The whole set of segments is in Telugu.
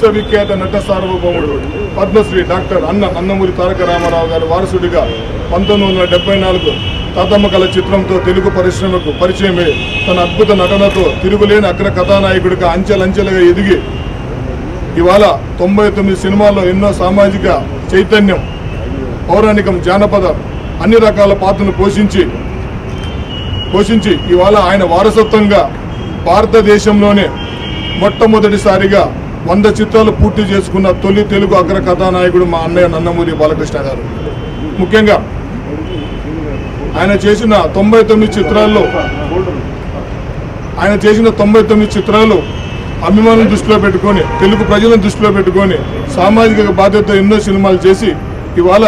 విశ్వవిఖ్యాత నట సార్వభౌముడు పద్మశ్రీ డాక్టర్ నందమూరి తారక రామారావు గారి వారసుడిగా 1974 తాతమ్మ కళ చిత్రంతో తెలుగు పరిశ్రమకు పరిచయమై తన అద్భుత నటనతో తిరుగులేని అగ్ర కథానాయకుడిగా అంచెలంచెలుగా ఎదిగి ఇవాళ 99 సినిమాల్లో ఎన్నో సామాజిక చైతన్యం, పౌరాణికం, జానపద అన్ని రకాల పాత్రను పోషించి ఇవాళ ఆయన వారసత్వంగా భారతదేశంలోనే మొట్టమొదటిసారిగా 100 చిత్రాలు పూర్తి చేసుకున్న తొలి తెలుగు అగ్ర కథానాయకుడు మా అన్నయ్య నందమూరి బాలకృష్ణ గారు. ముఖ్యంగా ఆయన చేసిన 99 చిత్రాలు అభిమానులను దృష్టిలో పెట్టుకొని, తెలుగు ప్రజలను దృష్టిలో పెట్టుకొని సామాజిక బాధ్యత ఎన్నో సినిమాలు చేసి ఇవాళ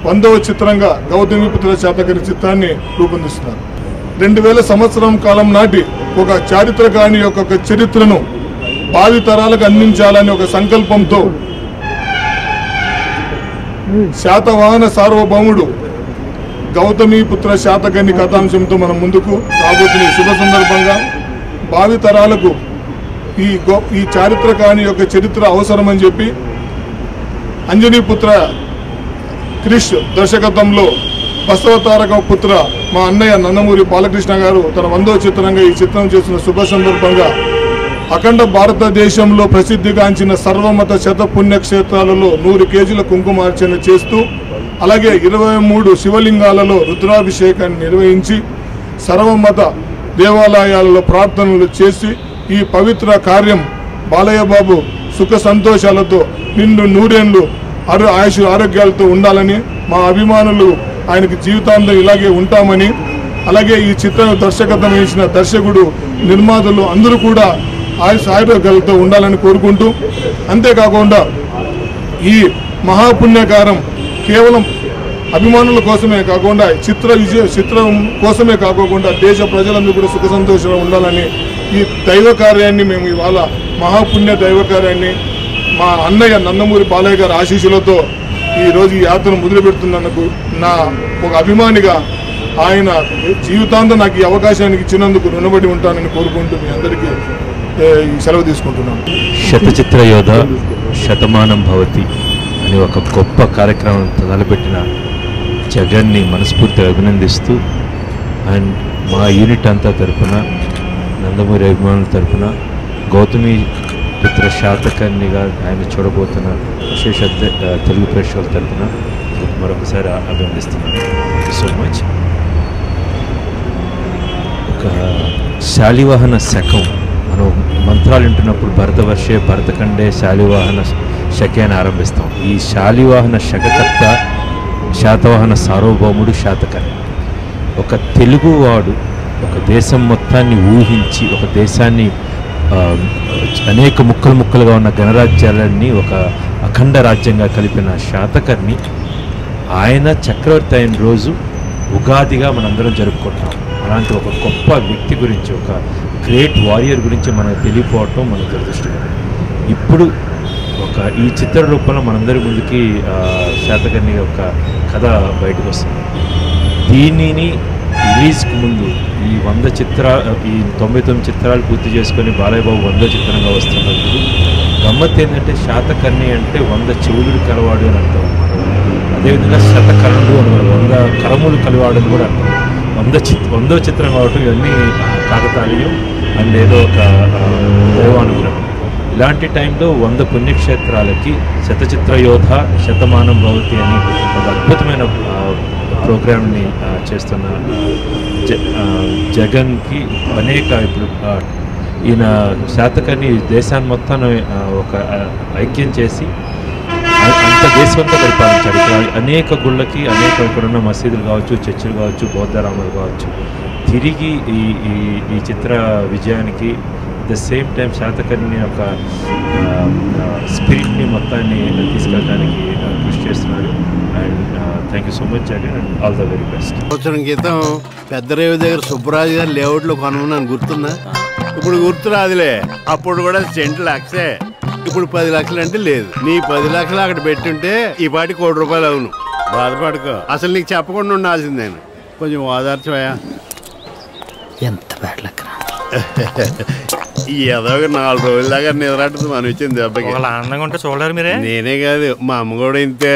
100వ చిత్రంగా గౌతమిపుత్ర శాతకర్ణి చిత్రాన్ని రూపొందిస్తున్నారు. 2000 సంవత్సరం కాలం నాటి ఒక చారిత్రకాని యొక్క చరిత్రను భావి తరాలకు అందించాలని ఒక సంకల్పంతో శాతవాహన సార్వభౌముడు గౌతమిపుత్ర శాతకర్ణి కథాంశంతో మనం ముందుకు రాబోతున్న శుభ సందర్భంగా భావి తరాలకు ఈ చారిత్రకాని యొక్క చరిత్ర అవసరమని చెప్పి అంజనీపుత్ర క్రిష్ దర్శకత్వంలో బసవతారక పుత్ర మా అన్నయ్య నందమూరి బాలకృష్ణ గారు తన 100వ చిత్రంగా ఈ చిత్రం చేసిన శుభ సందర్భంగా అఖండ భారతదేశంలో ప్రసిద్ధిగాంచిన సర్వమత పుణ్యక్షేత్రాలలో 100 కేజీల కుంకుమార్చన చేస్తూ, అలాగే 23 శివలింగాలలో రుద్రాభిషేకాన్ని నిర్వహించి సర్వమత దేవాలయాలలో ప్రార్థనలు చేసి ఈ పవిత్ర కార్యం బాలయ్య బాబు సుఖ సంతోషాలతో నిండు నూరేళ్లు ఆరోగ్యాలతో ఉండాలని, మా అభిమానులు ఆయనకి జీవితాంతం ఇలాగే ఉంటామని, అలాగే ఈ చిత్రం దర్శకత్వం వహించిన దర్శకుడు, నిర్మాతలు అందరూ కూడా ఆరోగ్యాలతో ఉండాలని కోరుకుంటూ, అంతేకాకుండా ఈ మహాపుణ్యకారం కేవలం అభిమానుల కోసమే కాకుండా చిత్రం కోసమే కాకుండా దేశ ప్రజలందరూ కూడా సుఖ సంతోషంగా ఉండాలని ఈ దైవ కార్యాన్ని మేము ఇవాళ మహాపుణ్య దైవ కార్యాన్ని మా అన్నయ్య నందమూరి బాలయ్య గారి ఆశీస్సులతో ఈరోజు ఈ యాత్రను మొదలు పెడుతున్నందుకు నా ఒక అభిమానిగా ఆయన జీవితాంతం నాకు ఈ అవకాశానికి ఇచ్చినందుకు రుణపడి ఉంటానని కోరుకుంటూ మీ అందరికీ సెలవు తీసుకుంటున్నాను. శతచిత్ర యోధ శతమానం భవతి అని ఒక గొప్ప కార్యక్రమం తలపెట్టిన జగన్ని మనస్ఫూర్తిగా అభినందిస్తూ అండ్ మా యూనిట్ అంతా తరఫున, నందమూరి అభిమానుల తరఫున గౌతమి పుత్ర శాతకర్ణిగా ఆయన చూడబోతున్న విశేష తెలుగు ప్రేక్షకుల తరఫున మరొకసారి అభినందిస్తున్నాను. Thank you so much. ఒక శాలివాహన శకం మనం మంత్రాలు వింటున్నప్పుడు భరతవర్షే భరతఖండే శాలివాహన శకే అని ఆరంభిస్తాం. ఈ శాలివాహన శకకర్త శాతవాహన సార్వభౌముడు శాతకర్ణి. ఒక తెలుగువాడు ఒక దేశం మొత్తాన్ని ఊహించి, ఒక దేశాన్ని అనేక ముక్కలుగా ఉన్న గణరాజ్యాలన్నీ ఒక అఖండ రాజ్యంగా కలిపిన శాతకర్ణి, ఆయన చక్రవర్తి అయిన రోజు ఉగాదిగా మనందరం జరుపుకుంటున్నాం. అలాంటి ఒక గొప్ప వ్యక్తి గురించి, ఒక గ్రేట్ వారియర్ గురించి మనకు తెలియపోవటం మన దురదృష్టకరం. ఇప్పుడు ఈ చిత్ర రూపంలో మనందరి ముందుకి శాతకర్ణి యొక్క కథ బయటకు వస్తుంది. దీనిని రిలీజ్కి ముందు ఈ 99 చిత్రాలు పూర్తి చేసుకొని బాలయ్య బాబు 100వ చిత్రంగా వస్తున్నప్పుడు గమ్మత్ ఏంటంటే శాతకర్ణి అంటే 100 చెవులు కలవాడు అని అర్థం. అదేవిధంగా శతకర్ణుడు అని 100 కరములు కలివాడు అని కూడా అర్థం. 100వ చిత్రం కావటం ఇవన్నీ కాకతాళీయం అండ్ ఏదో ఒక దైవానుగ్రహం. ఇలాంటి టైంలో 100 పుణ్యక్షేత్రాలకి శతచిత్ర యోధ శతమానం భవతి అని ఒక అద్భుతమైన ప్రోగ్రామ్ని చేస్తున్న జగన్కి ఇప్పుడు ఈయన శాతకర్ణి దేశాన్ని మొత్తాన్ని ఒక ఐక్యం చేసి అంత దేశమంతా పరిపాలించాడు. ఇక్కడ అనేక గుళ్ళకి ఇక్కడున్న మసీదులు కావచ్చు, చర్చిలు కావచ్చు, బౌద్ధరామాలు కావచ్చు, తిరిగి ఈ చిత్ర విజయానికి ద సేమ్ టైం శాతకర్ణి యొక్క స్పిరిట్ని మొత్తాన్ని తీసుకెళ్ళడానికి కృషి చేస్తున్నాడు. And thank you so much Jagan and all the very best. సంవత్సరం క్రితం పెద్దరేవు దగ్గర సుబ్బరాజు గారు లేఅవుట్లో కొనుక్కున్నాను, గుర్తుందా? ఇప్పుడు గుర్తు రాదులే. అప్పుడు కూడా సెంట్ లక్షే, ఇప్పుడు 10 లక్షలు అంటే లేదు. నీ 10 లక్షలు అక్కడ పెట్టుంటే ఈ పాటి ₹1,00,00,000 అవును. బాధపడుకో, అసలు నీకు చెప్పకుండా ఉండాల్సిందేను. కొంచెం ఓదార్చవయా. ఎంత బ్యాడ్ లక్. ఏదో 4 రోజుల దాకా నిద్రట్టదు మనం ఇచ్చింది దెబ్బకి. ఆనందంగా ఉంటే చూడలేరు మీరే. నేనే కాదు మా అమ్మ కూడా ఇంతే.